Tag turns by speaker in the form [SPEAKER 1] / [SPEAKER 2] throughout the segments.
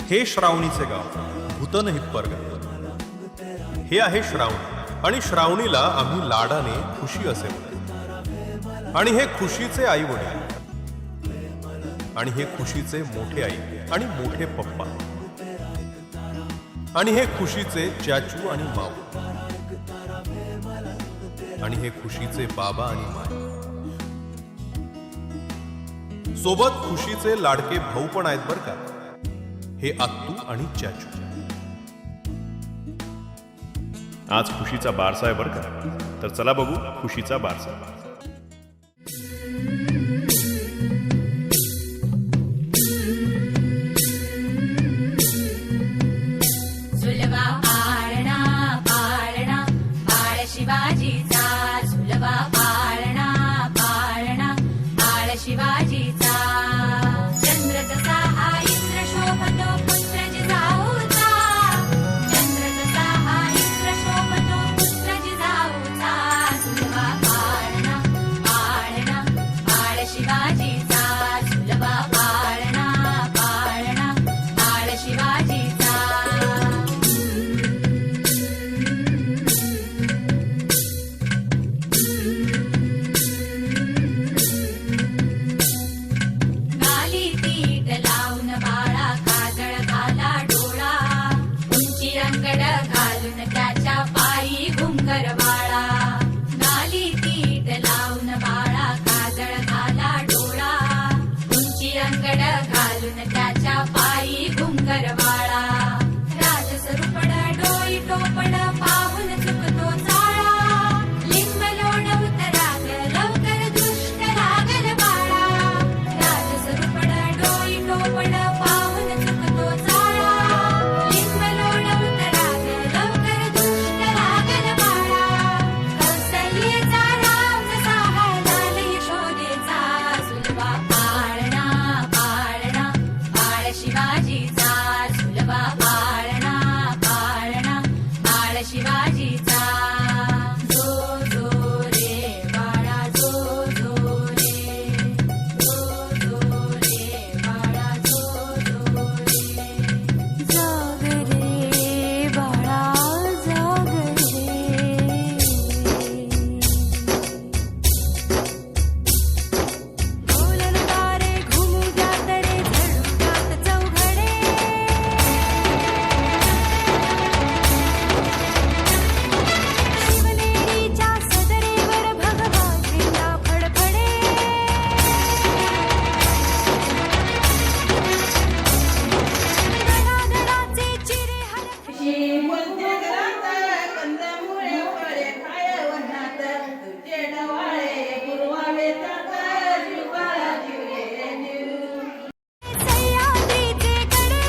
[SPEAKER 1] हे श्रावणीचे गाव, भूतन हिप्परगा. हे आहे श्रावणी आणि श्रावणीला आम्ही लाडाने खुशी असे म्हणतो. आणि हे खुशीचे आई वडील, आणि हे खुशीचे मोठे आई आणि मोठे पप्पा, आणि हे खुशीचे चाचू आणि माऊ, आणि हे खुशीचे बाबा आणि माय. सोबत खुशीचे लाडके भाऊ पण आहेत बर का, हे आत्तू आणि चाचू.
[SPEAKER 2] आज खुशीचा बारसा आहे बरं का, तर चला बघू खुशीचा बारसा.
[SPEAKER 3] झुलवा पाळणा पाळणा बाळ शिवाजीचा, झुलवा पाळणा पाळणा बाळ शिवाजीचा. चंद्र जसा हा इंद्र शोभतो पुत्र जिजाऊचा, चंद्र जसा हा इंद्र शोभतो पुत्र जिजाऊचा. झुलवा पाळणा पाळणा बाळ शिवाजीचा, झुलवा पाळणा पाळणा बाळ शिवाजीचा. गाली पीठ लावून बाळा काजळ घाला डोळा, उंची अंगड घालून त्याच्या पायी घुंगर बाळा. गाली पीठ लावून बाळा काजळ घाला डोळा, उंची अंगड घालून त्याच्या पायी घुंगर बाळा. राजसरूपड डोई टोपड पाहून चुकतो चाळा, लिंब लोणवत राग लवकर दृष्ट लागल बाळा. राजसरूपड डोई टोपड पाहून चुकतो चाळा, लिंब लोणवत राग लवकर दृष्ट लागल बाळा. कौसल्येचा राम जसा हालाल यशोदेचा, झुलवा पाळणा पाळणा बाळ शिवाजीचा, झुलवा पाळणा पाळणा बाळ शिवाजीचा. जो जो रे बाळा जो जो रे, जो जो रे बाळा जो जो रे. जाग रे बाळा जाग रे. बोलन तारे घुमू जात रे झडू जात चौघडे. शिवनेरीच्या सदरेवर भगवा झेंडा फडफडे. गडागडाचे चिरे हलक
[SPEAKER 4] बोलते घरात कंदमुळे फळे खाय वनात, तुझे डवाळे पुरवावे जात जीवाला जीवे जीव.
[SPEAKER 3] सह्याद्रीचे कडे.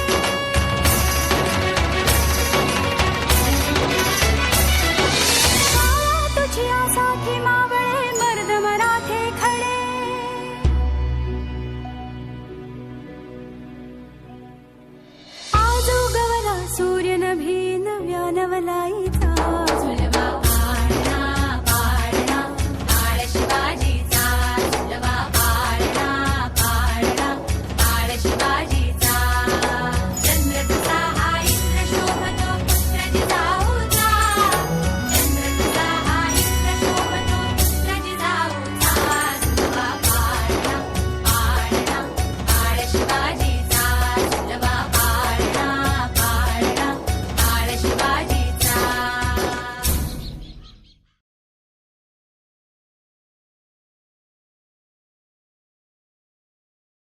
[SPEAKER 3] काळा तुझी आसाकी मावळे मर्द मराठे खडे. आज उगवला सूर्य नभी नव्या नवलाईचा.